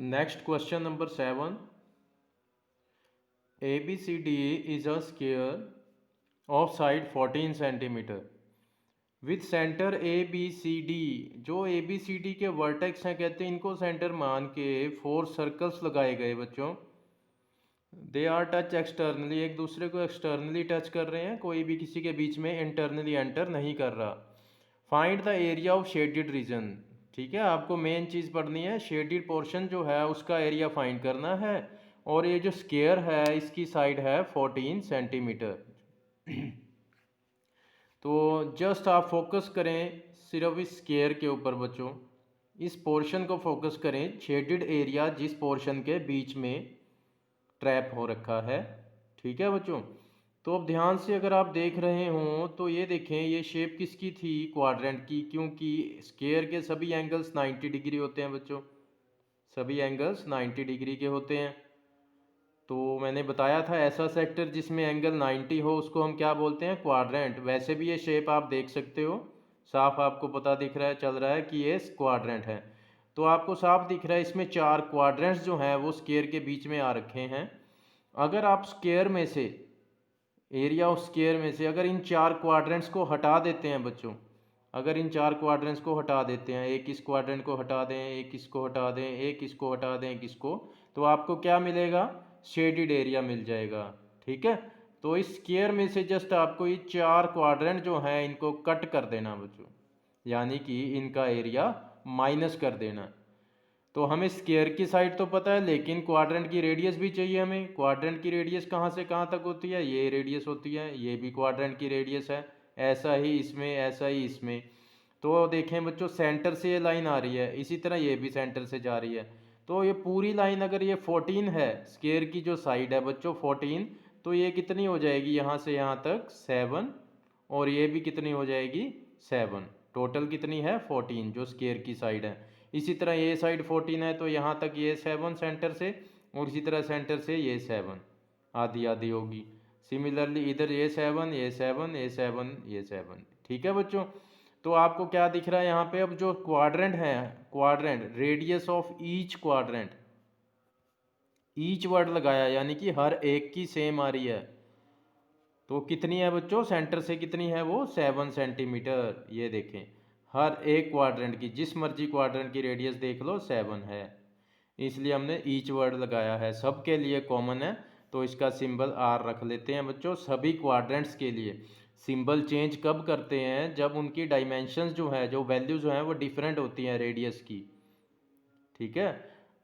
Next question number 7. ABCD is a square of side 14 centimeter with centre ABCD। जो ABCD के vertex हैं कहते हैं इनको सेंटर मान के 4 सर्कल्स लगाए गए बच्चों। दे आर टच एक्सटर्नली, एक दूसरे को एक्सटर्नली टच कर रहे हैं, कोई भी किसी के बीच में इंटरनली एंटर नहीं कर रहा। Find the area of shaded region. ठीक है, आपको मेन चीज़ पढ़नी है, शेडेड पोर्शन जो है उसका एरिया फाइंड करना है। और ये जो स्क्वायर है इसकी साइड है 14 सेंटीमीटर। तो जस्ट आप फोकस करें सिर्फ इस स्क्वायर के ऊपर बच्चों, इस पोर्शन को फोकस करें, शेडेड एरिया जिस पोर्शन के बीच में ट्रैप हो रखा है। ठीक है बच्चों, तो अब ध्यान से अगर आप देख रहे हों तो ये देखें, ये शेप किसकी थी, क्वाड्रेंट की, क्योंकि स्क्वायर के सभी एंगल्स 90 डिग्री होते हैं बच्चों, सभी एंगल्स 90 डिग्री के होते हैं। तो मैंने बताया था ऐसा सेक्टर जिसमें एंगल 90 हो उसको हम क्या बोलते हैं, क्वाड्रेंट। वैसे भी ये शेप आप देख सकते हो, साफ आपको पता दिख रहा है, चल रहा है कि ये क्वाड्रेंट है। तो आपको साफ दिख रहा है इसमें 4 क्वाड्रेंट्स जो हैं वो स्क्वायर के बीच में आ रखे हैं। अगर आप स्क्वायर में से, एरिया ऑफ स्क्वायर में से अगर इन 4 क्वाड्रेंट्स को हटा देते हैं बच्चों, अगर इन 4 क्वाड्रेंट्स को हटा देते हैं, एक इस क्वाड्रेंट को हटा दें, एक इसको हटा दें, एक इसको हटा दें, एक इसको, तो आपको क्या मिलेगा, शेडिड एरिया मिल जाएगा। ठीक है, तो इस स्क्वायर में से जस्ट आपको ये 4 क्वाड्रेंट जो हैं इनको कट कर देना बच्चों, यानी कि इनका एरिया माइनस कर देना। तो हमें स्क्वायर की साइड तो पता है, लेकिन क्वाड्रेंट की रेडियस भी चाहिए हमें। क्वाड्रेंट की रेडियस कहाँ से कहाँ तक होती है, ये रेडियस होती है, ये भी क्वाड्रेंट की रेडियस है, ऐसा ही इसमें, ऐसा ही इसमें। तो देखें बच्चों, सेंटर से ये लाइन आ रही है, इसी तरह ये भी सेंटर से जा रही है। तो ये पूरी लाइन अगर ये 14 है, स्क्वायर की जो साइड है बच्चों 14, तो ये कितनी हो जाएगी, यहाँ से यहाँ तक 7, और ये भी कितनी हो जाएगी 7। टोटल कितनी है 14 जो स्क्वायर की साइड है। इसी तरह ये साइड 14 है तो यहाँ तक ये 7 सेंटर से, और इसी तरह सेंटर से ये 7, आधी आधी होगी। सिमिलरली इधर ये 7, ये 7, ये 7, ये 7। ठीक है बच्चों, तो आपको क्या दिख रहा है यहाँ पे, अब जो क्वाड्रेंट है, quadrant radius of each quadrant, each word लगाया यानी कि हर एक की सेम आ रही है। तो कितनी है बच्चों, सेंटर से कितनी है वो 7 सेंटीमीटर। ये देखें, हर एक क्वाड्रेंट की, जिस मर्जी क्वाड्रेंट की रेडियस देख लो 7 है, इसलिए हमने ईच वर्ड लगाया है, सबके लिए कॉमन है। तो इसका सिंबल आर रख लेते हैं बच्चों सभी क्वाड्रेंट्स के लिए। सिंबल चेंज कब करते हैं, जब उनकी डायमेंशंस जो है, जो वैल्यू जो है वो डिफरेंट होती हैं रेडियस की। ठीक है,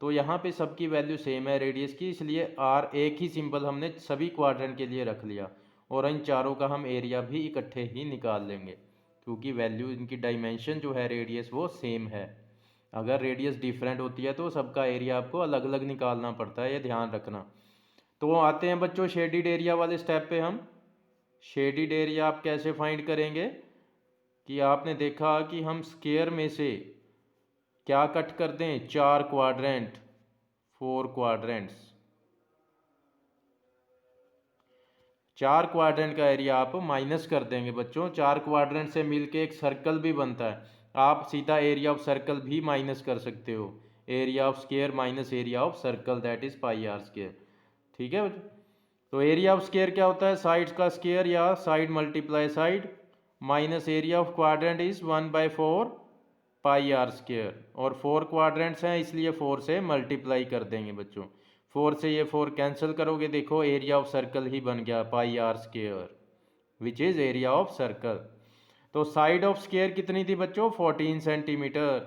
तो यहाँ पे सबकी वैल्यू सेम है रेडियस की, इसलिए आर एक ही सिंबल हमने सभी क्वाड्रेंट के लिए रख लिया। और इन चारों का हम एरिया भी इकट्ठे ही निकाल लेंगे, क्योंकि वैल्यू इनकी डायमेंशन जो है रेडियस वो सेम है। अगर रेडियस डिफरेंट होती है तो सबका एरिया आपको अलग अलग निकालना पड़ता है, ये ध्यान रखना। तो आते हैं बच्चों शेडिड एरिया वाले स्टेप पे। हम शेडिड एरिया आप कैसे फाइंड करेंगे, कि आपने देखा कि हम स्क्वायर में से क्या कट कर दें, 4 क्वाड्रेंट, 4 क्वाड्रेंट्स, 4 क्वाड्रेंट का एरिया आप माइनस कर देंगे बच्चों। 4 क्वाड्रेंट से मिलके एक सर्कल भी बनता है, आप सीधा एरिया ऑफ सर्कल भी माइनस कर सकते हो, area of square minus area of circle, that is pi are square. ठीक है बच्चों, तो एरिया ऑफ स्क्वायर क्या होता है, साइड का स्क्वायर या side multiply side, minus area of quadrant is 1/4 pi are square. और 4 क्वाड्रेंट्स हैं इसलिए 4 से मल्टीप्लाई कर देंगे बच्चों। 4 से ये 4 कैंसिल करोगे, देखो एरिया ऑफ सर्कल ही बन गया pi are square, which is area of circle. तो साइड ऑफ स्क्वायर कितनी थी बच्चों, 14 सेंटीमीटर।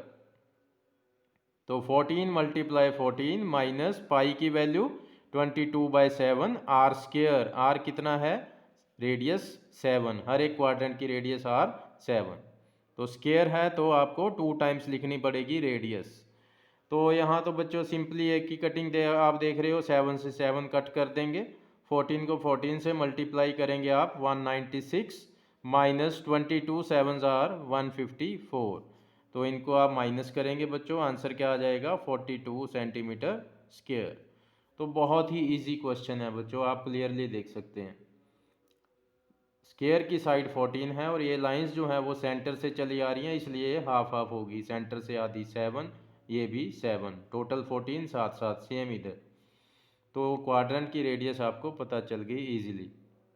तो 14 मल्टीप्लाई 14 माइनस पाई की वैल्यू 22/7 आर स्क्वायर। आर कितना है, रेडियस 7, हर एक क्वाड्रेंट की रेडियस आर 7। तो स्क्वायर है तो आपको 2 टाइम्स लिखनी पड़ेगी रेडियस। तो यहाँ तो बच्चों सिंपली एक की कटिंग आप देख रहे हो, 7 से 7 कट कर देंगे, 14 को 14 से मल्टीप्लाई करेंगे आप 196, माइनस 22 7 आर 154। तो इनको आप माइनस करेंगे बच्चों, आंसर क्या आ जाएगा 42 सेंटीमीटर स्क्वायर। तो बहुत ही इजी क्वेश्चन है बच्चों, आप क्लियरली देख सकते हैं। स्क्वायर की साइड 14 है और ये लाइंस जो हैं वो सेंटर से चली आ रही हैं, इसलिए हाफ हाफ होगी, सेंटर से आधी 7, ये भी 7, टोटल 14, साथ साथ सेम इधर। तो क्वाड्रेंट की रेडियस आपको पता चल गई इजीली।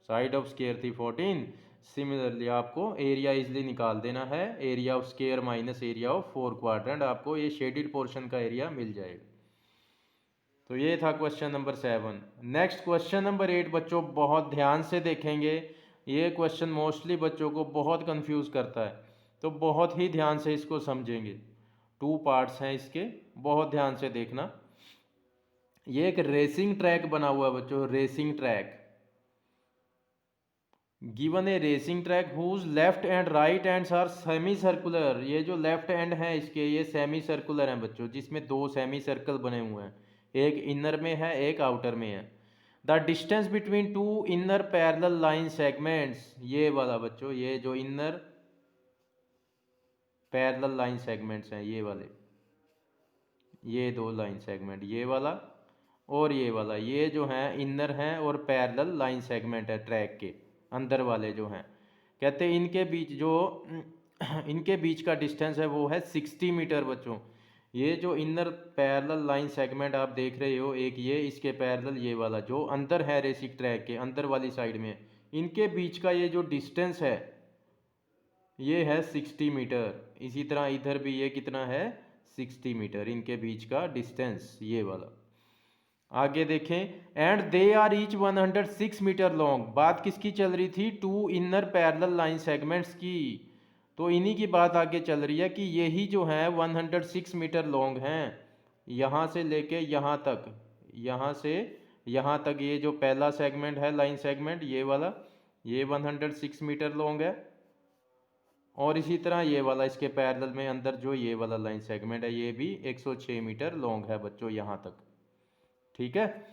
साइड ऑफ स्क्वायर थी 14, सिमिलरली आपको एरिया इजीली निकाल देना है। Area of square minus area of 4 quadrant, आपको ये शेडेड पोर्शन का एरिया मिल जाएगा। तो ये था question number 7। Next question number 8 बच्चों बहुत ध्यान से देखेंगे। ये क्वेश्चन मोस्टली बच्चों को बहुत कंफ्यूज करता है, तो बहुत ही ध्यान से इसको समझेंगे। 2 पार्ट्स हैं इसके, बहुत ध्यान से देखना। ये एक रेसिंग ट्रैक बना हुआ है बच्चों, racing track. Given a racing track whose left and right ends are semi circular. ये जो लेफ्ट एंड है इसके, ये सेमी सर्कुलर हैं बच्चों, जिसमें 2 सेमी सर्कल बने हुए हैं, एक इनर में है एक आउटर में है। The distance between 2 inner parallel line segments, ये वाला बच्चों, ये जो इनर पैरेलल लाइन सेगमेंट्स हैं ये वाले, ये 2 लाइन सेगमेंट, ये वाला और ये वाला, ये जो हैं इनर हैं और पैरेलल लाइन सेगमेंट है ट्रैक के अंदर वाले जो हैं। कहते हैं इनके बीच जो इनके बीच का डिस्टेंस है वो है 60 मीटर बच्चों। ये जो इनर पैरेलल लाइन सेगमेंट आप देख रहे हो, एक ये इसके पैरेलल ये वाला जो अंदर है रेसिंग ट्रैक के अंदर वाली साइड में, इनके बीच का ये जो डिस्टेंस है ये है 60 मीटर। इसी तरह इधर भी ये कितना है 60 मीटर, इनके बीच का डिस्टेंस ये वाला। आगे देखें, and they are each 106 metre long. बात किसकी चल रही थी, 2 इनर पैरेलल लाइन सेगमेंट्स की। तो इन्हीं की बात आगे चल रही है कि यही जो है 106 मीटर लॉन्ग हैं, यहाँ से लेके यहाँ तक, यहाँ से यहाँ तक। ये जो पहला सेगमेंट है लाइन सेगमेंट ये वाला, ये 106 मीटर लॉन्ग है। और इसी तरह ये वाला इसके पैरेलल में अंदर जो ये वाला लाइन सेगमेंट है ये भी 106 मीटर लॉन्ग है बच्चों यहाँ तक। ठीक है।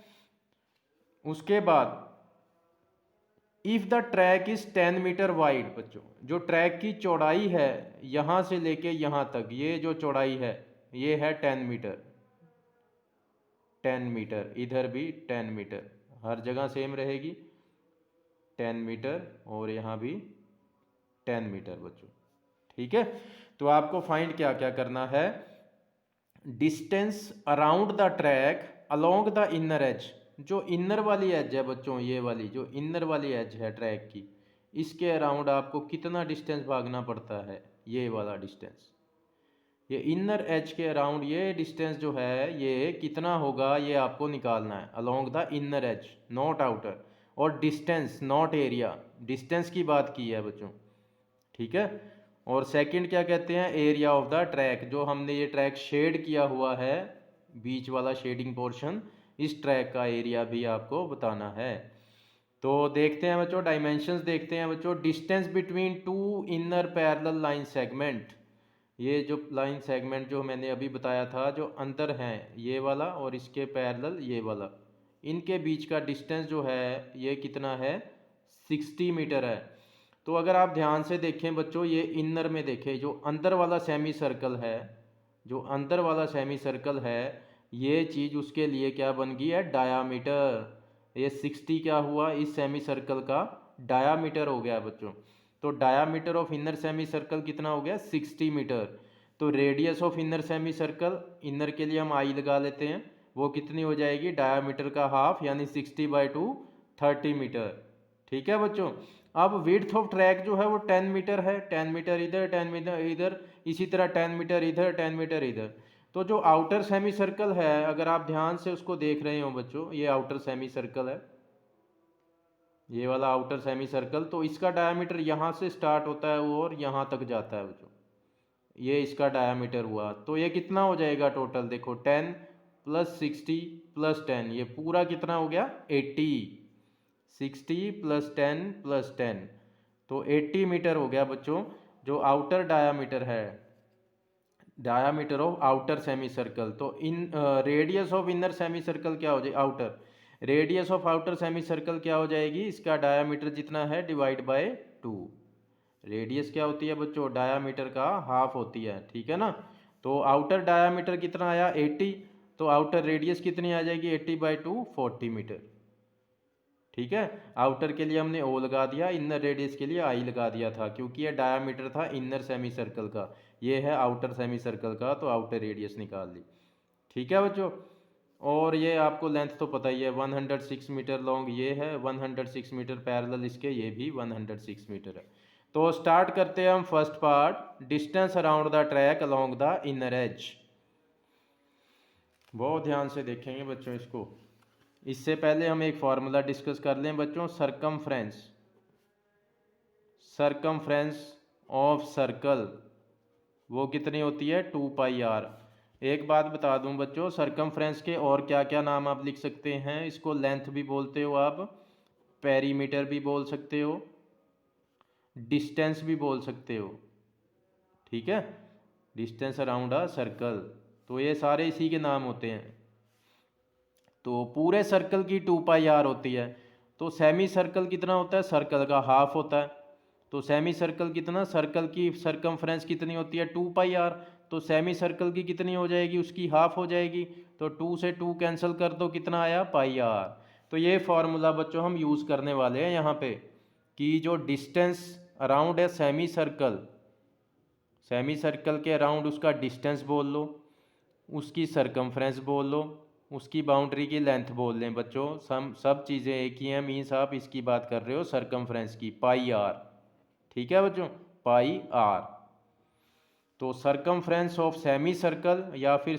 उसके बाद if the track is 10 metre wide, बच्चों जो ट्रैक की चौड़ाई है यहां से लेके यहां तक, ये जो चौड़ाई है ये है 10 मीटर। 10 मीटर, इधर भी 10 मीटर, हर जगह सेम रहेगी 10 मीटर, और यहाँ भी 10 मीटर बच्चों। ठीक है। तो आपको फाइंड क्या क्या करना है, distance around the track along the inner as. जो इनर वाली एज है बच्चों, ये वाली जो इनर वाली एज है ट्रैक की, इसके अराउंड आपको कितना डिस्टेंस भागना पड़ता है, ये वाला डिस्टेंस। ये इनर एज के अराउंड ये डिस्टेंस जो है ये कितना होगा, ये आपको निकालना है along the inner as, not outer. और डिस्टेंस नॉट एरिया, डिस्टेंस की बात की है बच्चों। ठीक है। और सेकंड क्या कहते हैं, एरिया ऑफ द ट्रैक। जो हमने ये ट्रैक शेड किया हुआ है, बीच वाला शेडिंग पोर्शन, इस ट्रैक का एरिया भी आपको बताना है। तो देखते हैं बच्चों, डायमेंशंस देखते हैं बच्चों। Distance between 2 inner parallel line segment, ये जो लाइन सेगमेंट जो मैंने अभी बताया था जो अंदर हैं ये वाला और इसके पैरेलल ये वाला, इनके बीच का डिस्टेंस जो है ये कितना है 60 मीटर है। तो अगर आप ध्यान से देखें बच्चों, ये इनर में देखें, जो अंदर वाला सेमी सर्कल है, जो अंदर वाला सेमी सर्कल है, ये चीज़ उसके लिए क्या बन गई है, डायामीटर। ये 60 क्या हुआ, इस सेमी सर्कल का डायामीटर हो गया बच्चों। तो diameter of inner semi circle कितना हो गया 60 मीटर। तो radius of inner semi circle, inner के लिए हम आई लगा लेते हैं, वो कितनी हो जाएगी, डायामीटर का हाफ यानी 60/2 30 मीटर। ठीक है बच्चों। अब विड्थ ऑफ ट्रैक जो है वो 10 मीटर है, 10 मीटर इधर 10 मीटर इधर, इसी तरह 10 मीटर इधर 10 मीटर इधर। तो जो आउटर सेमी सर्कल है, अगर आप ध्यान से उसको देख रहे हो बच्चों, ये आउटर सेमी सर्कल है, ये वाला आउटर सेमी सर्कल। तो इसका डायमीटर यहाँ से स्टार्ट होता है और यहाँ तक जाता है बच्चों, ये इसका डायमीटर हुआ। तो ये कितना हो जाएगा टोटल, देखो 10 + 60 + 10, ये पूरा कितना हो गया 80। 60 + 10 + 10, तो 80 मीटर हो गया बच्चों, जो आउटर डायामीटर है, diameter of outer semi circle. तो इन radius of inner semi circle क्या हो जाए, outer, radius of outer semi circle क्या हो जाएगी, इसका डायामीटर जितना है डिवाइड बाय 2। रेडियस क्या होती है बच्चों, डायामीटर का हाफ होती है। ठीक है ना। तो आउटर डायामीटर कितना आया 80, तो आउटर रेडियस कितनी आ जाएगी 80/2 40 मीटर। ठीक है। आउटर के लिए हमने ओ लगा दिया, इनर रेडियस के लिए आई लगा दिया था, क्योंकि ये डायामीटर था इनर सेमी सर्कल का। ये है आउटर सेमी सर्कल का, तो आउटर रेडियस निकाल ली। ठीक है बच्चों, और ये आपको लेंथ तो पता ही है 106 मीटर लॉन्ग ये है, 106 मीटर पैरेलल इसके ये भी 106 मीटर है। तो स्टार्ट करते हैं हम first part, distance around the track along the inner as. बहुत ध्यान से देखेंगे बच्चों इसको। इससे पहले हम एक फार्मूला डिस्कस कर लें बच्चों, सरकमफ्रेंस, सरकमफ्रेंस ऑफ सर्कल वो कितनी होती है 2πr। एक बात बता दूं बच्चों, सरकमफ्रेंस के और क्या क्या नाम आप लिख सकते हैं, इसको लेंथ भी बोलते हो आप, पेरीमीटर भी बोल सकते हो, डिस्टेंस भी बोल सकते हो। ठीक है, डिस्टेंस अराउंड अ सर्कल, तो ये सारे इसी के नाम होते हैं। तो पूरे सर्कल की 2πr होती है। तो सेमी सर्कल कितना होता है, सर्कल का हाफ होता है। तो सेमी सर्कल कितना, सर्कल की सरकमफ्रेंस कितनी होती है 2πr, तो सेमी सर्कल की कितनी हो जाएगी, उसकी हाफ हो जाएगी। तो 2 से 2 कैंसिल कर दो, कितना आया πr। तो ये फॉर्मूला बच्चों हम यूज़ करने वाले हैं यहाँ पे, कि जो डिस्टेंस अराउंड है सेमी सर्कल, सेमी सर्कल के अराउंड उसका डिस्टेंस बोल लो, उसकी सरकमफ्रेंस बोल लो, उसकी बाउंड्री की लेंथ बोल लें बच्चों, सब चीज़ें एक ही हैं, मीन्स आप इसकी बात कर रहे हो सरकमफ्रेंस की, πr। ठीक है बच्चों, πr। तो सरकमफ्रेंस ऑफ सेमी सर्कल या फिर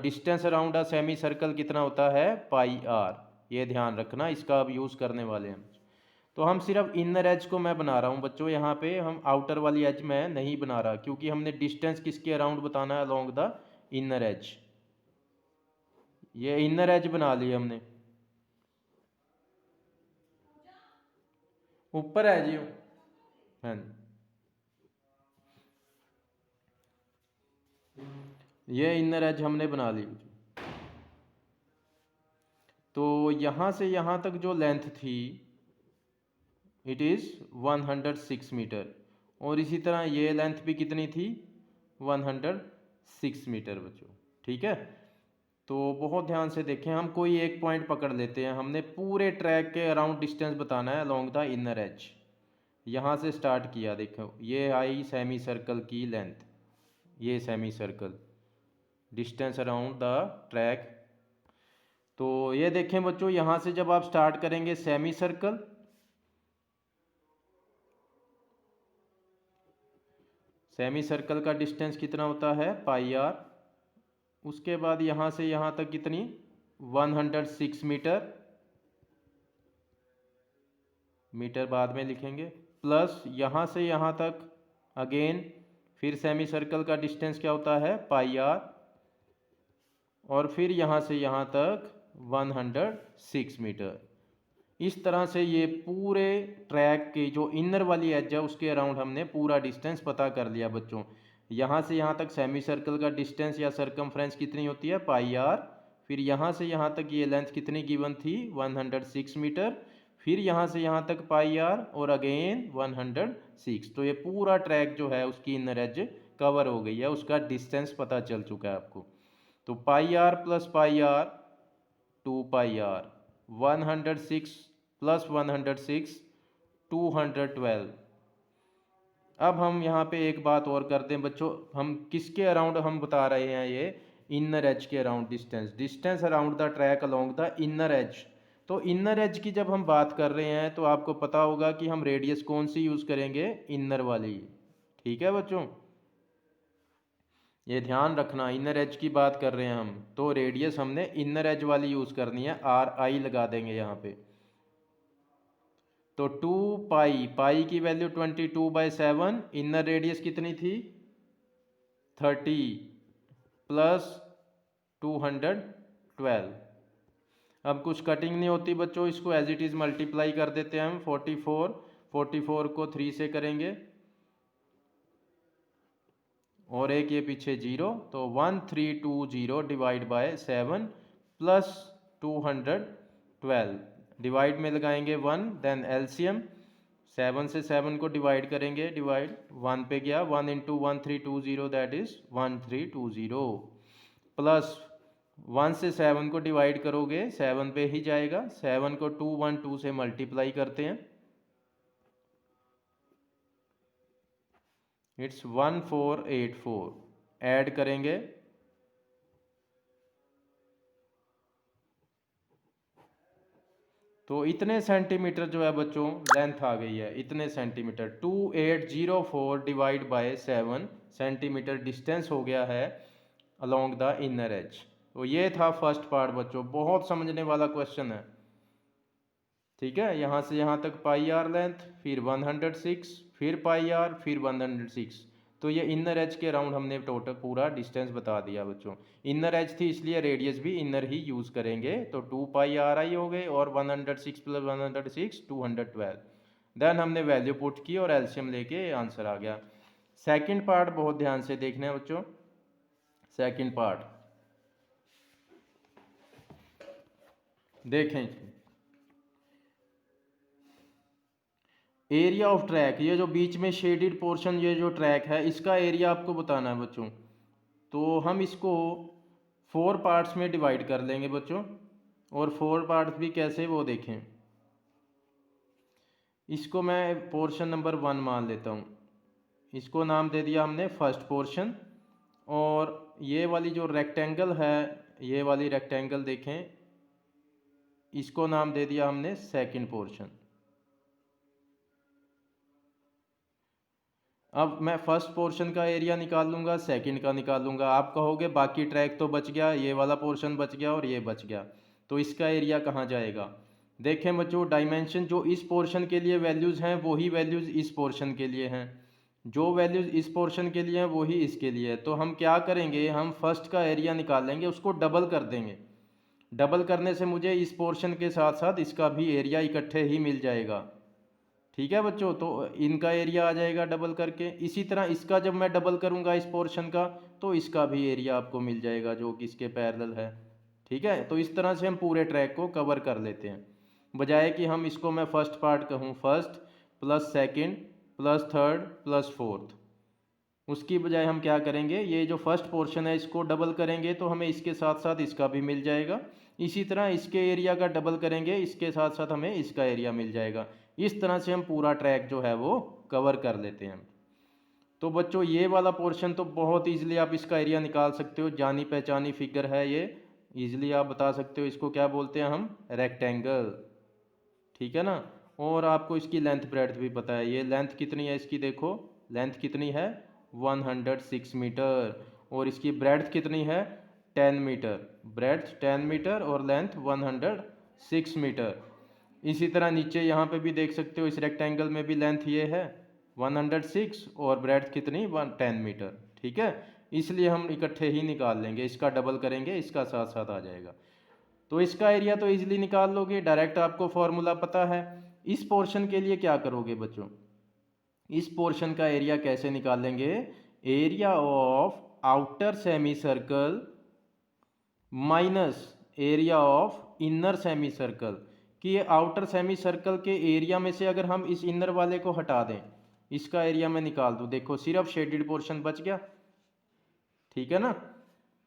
distance around a semi circle कितना होता है πr। ये ध्यान रखना, इसका अब यूज़ करने वाले हैं। तो हम सिर्फ इनर एज को मैं बना रहा हूँ बच्चों, यहाँ पे हम आउटर वाली एज मैं नहीं बना रहा, क्योंकि हमने डिस्टेंस किसके अराउंड बताना है, अलोंग द इनर एज। ये इनर एज बना ली हमने, ऊपर है जी। हाँ, ये इनर एज हमने बना ली। तो यहाँ से यहाँ तक जो लेंथ थी इट इज़ 106 मीटर, और इसी तरह ये लेंथ भी कितनी थी 106 मीटर बच्चों। ठीक है, तो बहुत ध्यान से देखें, हम कोई एक पॉइंट पकड़ लेते हैं, हमने पूरे ट्रैक के अराउंड डिस्टेंस बताना है अलोंग द इनर एज। यहाँ से स्टार्ट किया, देखो ये आई सेमी सर्कल की लेंथ, ये semi circle distance around the track. तो ये देखें बच्चों, यहाँ से जब आप स्टार्ट करेंगे सेमी सर्कल, सेमी सर्कल का डिस्टेंस कितना होता है πr। उसके बाद यहाँ से यहाँ तक कितनी 106 मीटर, मीटर बाद में लिखेंगे, प्लस यहाँ से यहाँ तक अगेन फिर सेमी सर्कल का डिस्टेंस क्या होता है πr, और फिर यहाँ से यहाँ तक 106 मीटर। इस तरह से ये पूरे ट्रैक की जो इनर वाली एज है उसके अराउंड हमने पूरा डिस्टेंस पता कर लिया बच्चों। यहाँ से यहाँ तक सेमी सर्कल का डिस्टेंस या सरकमफ्रेंस कितनी होती है πr, फिर यहाँ से यहाँ तक ये लेंथ कितनी गिवन थी 106 मीटर, फिर यहाँ से यहाँ तक πr और अगेन 106। तो ये पूरा ट्रैक जो है उसकी इनर एज कवर हो गई है, उसका डिस्टेंस पता चल चुका है आपको। तो πr plus πr 2πr, 106 plus 106 212। अब हम यहाँ पे एक बात और करते हैं बच्चों, हम किसके अराउंड हम बता रहे हैं, ये इनर एज के around distance, distance around the track along the inner as. तो इनर एज की जब हम बात कर रहे हैं तो आपको पता होगा कि हम रेडियस कौन सी यूज़ करेंगे, इनर वाली। ठीक है बच्चों, ये ध्यान रखना, इनर एज की बात कर रहे हैं हम, तो रेडियस हमने इनर एज वाली यूज़ करनी है, RI लगा देंगे यहाँ पे। तो 2 पाई की वैल्यू 22/7, इनर रेडियस कितनी थी 30 प्लस 212। अब कुछ कटिंग नहीं होती बच्चों, इसको एज इट इज़ मल्टीप्लाई कर देते हैं हम, 44 को 3 से करेंगे और एक ये पीछे 0, तो 1320 डिवाइड बाय 7 प्लस 212, डिवाइड में लगाएंगे 1, देन एलसीएम 7 से 7 को डिवाइड करेंगे, डिवाइड 1 पे गया, 1 इंटू 1320 दैट इज 1320, प्लस 1 से 7 को डिवाइड करोगे 7 पे ही जाएगा, 7 को 212 से मल्टीप्लाई करते हैं, इट्स 1484 ऐड करेंगे तो इतने सेंटीमीटर जो है बच्चों लेंथ आ गई है, इतने centimetre 2804 divide by 7 centimetre distance हो गया है अलोंग द इनर एज। तो ये था फर्स्ट पार्ट बच्चों, बहुत समझने वाला क्वेश्चन है। ठीक है, यहाँ से यहाँ तक पाई आर लेंथ, फिर 106, फिर पाई आर, फिर 106। तो ये इनर एज के अराउंड हमने टोटल पूरा डिस्टेंस बता दिया बच्चों। इनर एज थी इसलिए रेडियस भी इनर ही यूज़ करेंगे, तो 2 पाई आर आई हो गए और 106 प्लस 106 212। देन हमने वैल्यू पुट की और एलसीएम लेके आंसर आ गया। सेकंड पार्ट बहुत ध्यान से देखना है बच्चों। सेकंड पार्ट देखें, एरिया ऑफ ट्रैक, ये जो बीच में शेडेड पोर्शन, ये जो ट्रैक है इसका एरिया आपको बताना है बच्चों। तो हम इसको 4 पार्ट्स में डिवाइड कर लेंगे बच्चों, और 4 पार्ट्स भी कैसे वो देखें। इसको मैं पोर्शन नंबर 1 मान लेता हूँ, इसको नाम दे दिया हमने फर्स्ट पोर्शन। और ये वाली जो रेक्टेंगल है, ये वाली रेक्टेंगल देखें, इसको नाम दे दिया हमने सेकंड पोर्शन। अब मैं फर्स्ट पोर्शन का एरिया निकाल लूँगा, सेकंड का निकाल लूँगा। आप कहोगे बाकी ट्रैक तो बच गया, ये वाला पोर्शन बच गया और ये बच गया, तो इसका एरिया कहाँ जाएगा। देखें बच्चों, डायमेंशन जो इस पोर्शन के लिए वैल्यूज़ हैं वही वैल्यूज़ इस पोर्शन के लिए हैं, जो वैल्यूज़ इस पोर्शन के लिए हैं वही इसके लिए है। तो हम क्या करेंगे, हम फर्स्ट का एरिया निकाल लेंगे, उसको डबल कर देंगे। डबल करने से मुझे इस पोर्शन के साथ साथ इसका भी एरिया इकट्ठे ही मिल जाएगा। ठीक है बच्चों, तो इनका एरिया आ जाएगा डबल करके। इसी तरह इसका जब मैं डबल करूंगा इस पोर्शन का, तो इसका भी एरिया आपको मिल जाएगा जो कि इसके पैरेलल है। ठीक है, तो इस तरह से हम पूरे ट्रैक को कवर कर लेते हैं, बजाय कि हम इसको मैं फर्स्ट पार्ट कहूँ, first plus second plus third plus fourth. उसकी बजाय हम क्या करेंगे, ये जो फर्स्ट पोर्शन है इसको डबल करेंगे तो हमें इसके साथ साथ इसका भी मिल जाएगा। इसी तरह इसके एरिया का डबल करेंगे, इसके साथ साथ हमें इसका एरिया मिल जाएगा। इस तरह से हम पूरा ट्रैक जो है वो कवर कर लेते हैं। तो बच्चों ये वाला पोर्शन तो बहुत ईजिली आप इसका एरिया निकाल सकते हो, जानी पहचानी फिगर है ये, ईजिली आप बता सकते हो इसको क्या बोलते हैं हम, रेक्टेंगल। ठीक है ना, और आपको इसकी लेंथ ब्रेड्थ भी पता है, ये लेंथ कितनी है इसकी, देखो लेंथ कितनी है 106 मीटर, और इसकी ब्रेड्थ कितनी है 10 मीटर, ब्रेड्थ 10 मीटर और लेंथ 106 मीटर। इसी तरह नीचे यहाँ पे भी देख सकते हो, इस रेक्टेंगल में भी लेंथ ये है 106 और ब्रेड्थ कितनी 10 मीटर। ठीक है, इसलिए हम इकट्ठे ही निकाल लेंगे, इसका डबल करेंगे इसका साथ साथ आ जाएगा। तो इसका एरिया तो इजीली निकाल लोगे, डायरेक्ट आपको फॉर्मूला पता है। इस पोर्शन के लिए क्या करोगे बच्चों, इस पोर्शन का एरिया कैसे निकालेंगे, area of outer semi circle minus area of inner semi circle. कि ये आउटर सेमी सर्कल के एरिया में से अगर हम इस इनर वाले को हटा दें, इसका एरिया मैं निकाल दूं, देखो सिर्फ शेडेड पोर्शन बच गया। ठीक है ना,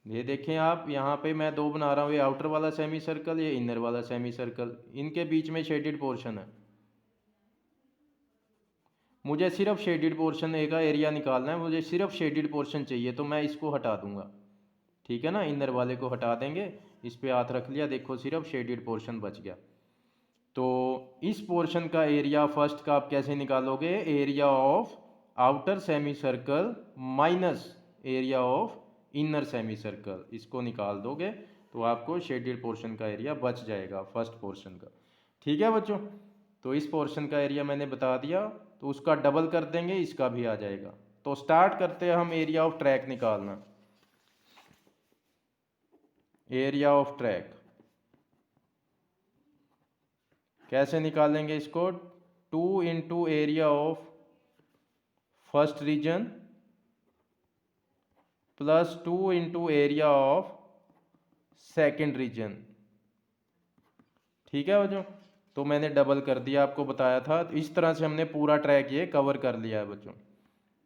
ये देखें आप, यहाँ पे मैं दो बना रहा हूँ, ये आउटर वाला सेमी सर्कल, ये इनर वाला सेमी सर्कल, इनके बीच में शेडेड पोर्शन है। मुझे सिर्फ शेडेड पोर्शन का एरिया निकालना है, मुझे सिर्फ शेडेड पोर्शन चाहिए, तो मैं इसको हटा दूंगा। ठीक है ना, इनर वाले को हटा देंगे, इस पे हाथ रख लिया, देखो सिर्फ शेडेड पोर्शन बच गया। तो इस पोर्शन का एरिया फर्स्ट का आप कैसे निकालोगे, area of outer semi circle minus area of inner semi circle, इसको निकाल दोगे तो आपको शेडेड पोर्शन का एरिया बच जाएगा फर्स्ट पोर्शन का। ठीक है बच्चों, तो इस पोर्शन का एरिया मैंने बता दिया, तो उसका डबल कर देंगे, इसका भी आ जाएगा। तो स्टार्ट करते हैं हम एरिया ऑफ ट्रैक निकालना। एरिया ऑफ ट्रैक कैसे निकालेंगे इसको, 2 into area of first region plus 2 into area of second region. ठीक है बच्चों, तो मैंने डबल कर दिया, आपको बताया था। तो इस तरह से हमने पूरा ट्रैक ये कवर कर लिया है बच्चों।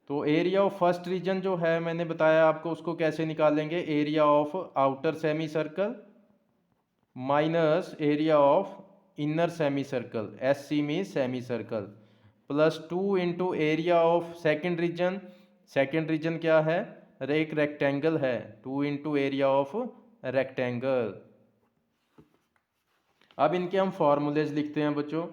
तो एरिया ऑफ फर्स्ट रीजन जो है मैंने बताया आपको, उसको कैसे निकालेंगे, area of outer semi circle minus area of inner semi circle, S C में semi circle, plus 2 into area of second region, second region क्या है, एक रेक्टेंगल है, 2 इंटू एरिया ऑफ रेक्टेंगल। अब इनके हम फॉर्मूलेज लिखते हैं बच्चों।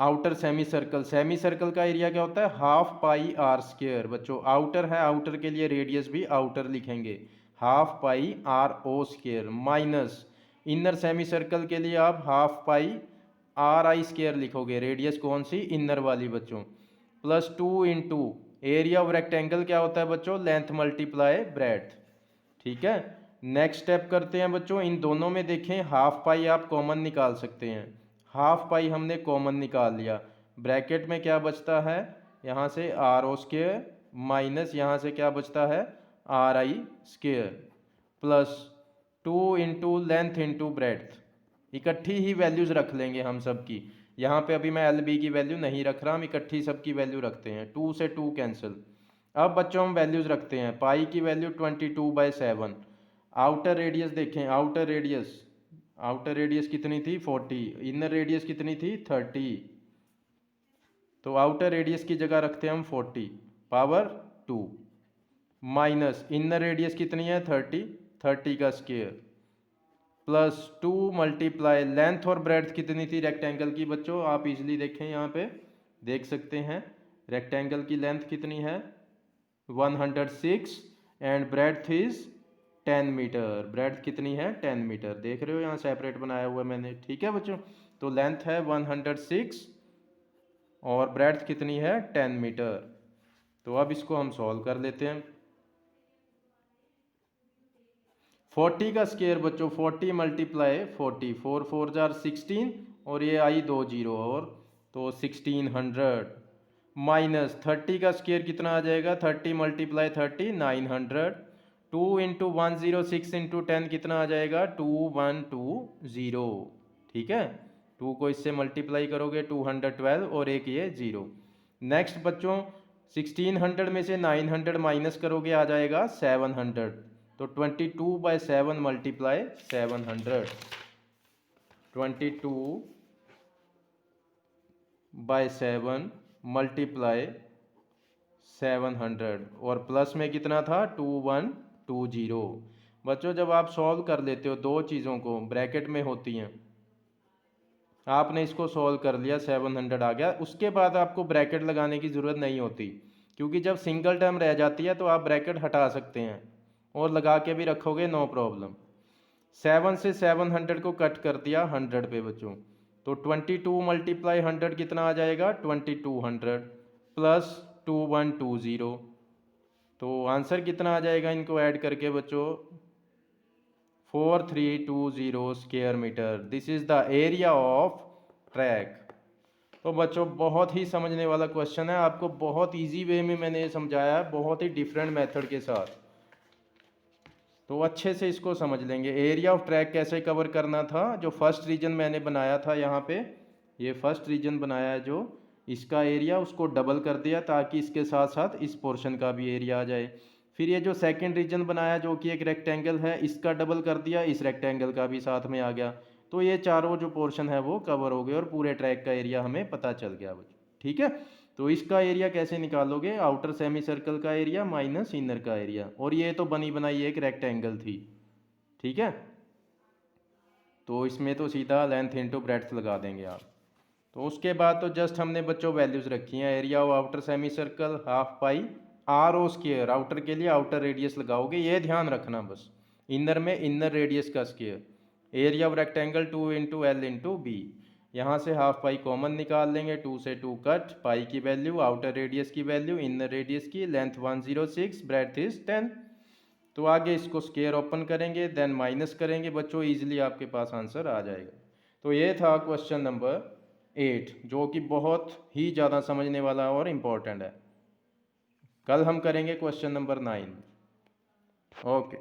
Outer semi circle, semi circle का एरिया क्या होता है, हाफ पाई आर स्क्वायर। बच्चों आउटर है, आउटर के लिए रेडियस भी आउटर लिखेंगे, half pi R O square, minus inner semi circle के लिए आप half pi R I square लिखोगे, रेडियस कौन सी, इनर वाली बच्चों, plus 2 into area of rectangle क्या होता है बच्चों, लेंथ मल्टीप्लाई ब्रेड्थ। ठीक है, नेक्स्ट स्टेप करते हैं बच्चों, इन दोनों में देखें हाफ पाई आप कॉमन निकाल सकते हैं, हाफ पाई हमने कॉमन निकाल लिया, ब्रैकेट में क्या बचता है, यहाँ से आर ओ स्क्वायर माइनस यहाँ से क्या बचता है, are I square, plus 2 into length into breadth. इकट्ठी ही वैल्यूज रख लेंगे हम सब की, यहाँ पे अभी मैं एल बी की वैल्यू नहीं रख रहा, हम इकट्ठी सबकी वैल्यू रखते हैं, 2 से 2 कैंसिल। अब बच्चों हम वैल्यूज रखते हैं, पाई की वैल्यू 22/7, आउटर रेडियस देखें, आउटर रेडियस कितनी थी 40, इनर रेडियस कितनी थी 30, तो आउटर रेडियस की जगह रखते हैं हम 40 पावर 2, माइनस इनर रेडियस कितनी है 30 का स्क्वायर, प्लस 2 मल्टीप्लाई लेंथ और ब्रेड्थ कितनी थी रेक्टेंगल की बच्चों, आप इजीली देखें, यहाँ पे देख सकते हैं, रेक्टेंगल की लेंथ कितनी है 106 and breadth is 10 metre, breadth कितनी है 10 मीटर, देख रहे हो यहाँ सेपरेट बनाया हुआ है मैंने। ठीक है बच्चों, तो लेंथ है 106 और ब्रेड्थ कितनी है 10 मीटर। तो अब इसको हम सॉल्व कर लेते हैं। 40 का स्क्वायर बच्चों 40 मल्टीप्लाई 40, 4 4 जार 16 और ये आई 2 जीरो और तो 1600, माइनस 30 का स्क्वायर कितना आ जाएगा, 30 मल्टीप्लाई 30 900, 2 इंटू 106 इंटू 10 कितना आ जाएगा 2120। ठीक है, 2 को इससे मल्टीप्लाई करोगे 212 और एक ये जीरो। नेक्स्ट बच्चों 1600 में से 900 माइनस करोगे आ जाएगा 700, तो 22/7 मल्टीप्लाई 700, 22/7 मल्टीप्लाई 700 और प्लस में कितना था 2120। बच्चों जब आप सॉल्व कर लेते हो दो चीज़ों को ब्रैकेट में होती हैं, आपने इसको सॉल्व कर लिया 700 आ गया, उसके बाद आपको ब्रैकेट लगाने की ज़रूरत नहीं होती, क्योंकि जब सिंगल टर्म रह जाती है तो आप ब्रैकेट हटा सकते हैं और लगा के भी रखोगे नो प्रॉब्लम। 7 से 700 को कट कर दिया 100 पे बच्चों, तो 22 मल्टीप्लाई 100 कितना आ जाएगा 2200 प्लस 2120, तो आंसर कितना आ जाएगा इनको ऐड करके बच्चों 4320 square metre. This is the area of track. तो बच्चों बहुत ही समझने वाला क्वेश्चन है, आपको बहुत इजी वे में मैंने ये समझाया है, बहुत ही डिफरेंट मेथड के साथ, तो अच्छे से इसको समझ लेंगे। एरिया ऑफ ट्रैक कैसे कवर करना था, जो फर्स्ट रीजन मैंने बनाया था यहाँ पे, ये फर्स्ट रीजन बनाया है जो, इसका एरिया उसको डबल कर दिया ताकि इसके साथ साथ इस पोर्शन का भी एरिया आ जाए। फिर ये जो सेकंड रीजन बनाया जो कि एक रेक्टेंगल है, इसका डबल कर दिया, इस रेक्टेंगल का भी साथ में आ गया, तो ये चारों जो पोर्शन है वो कवर हो गए और पूरे ट्रैक का एरिया हमें पता चल गया बच्चों। ठीक है, तो इसका एरिया कैसे निकालोगे, आउटर सेमी सर्कल का एरिया माइनस इनर का एरिया, और ये तो बनी बनाई एक रेक्टेंगल थी। ठीक है, तो इसमें तो सीधा लेंथ इंटू ब्रेड्थ लगा देंगे आप। तो उसके बाद तो जस्ट हमने बच्चों वैल्यूज रखी हैं, area of outer semi circle half pi R O square, outer के लिए आउटर रेडियस लगाओगे, ये ध्यान रखना बस, इनर में इनर रेडियस का square, area of rectangle 2 into l into b, यहाँ से हाफ पाई कॉमन निकाल लेंगे, 2 से 2 कट, पाई की वैल्यू आउटर रेडियस की वैल्यू इनर रेडियस की, लेंथ 106 ब्रेड्थ इज 10, तो आगे इसको स्क्वायर ओपन करेंगे देन माइनस करेंगे बच्चों, इजीली आपके पास आंसर आ जाएगा। तो ये था क्वेश्चन नंबर 8 जो कि बहुत ही ज़्यादा समझने वाला और इम्पोर्टेंट है। कल हम करेंगे क्वेश्चन नंबर 9। ओके।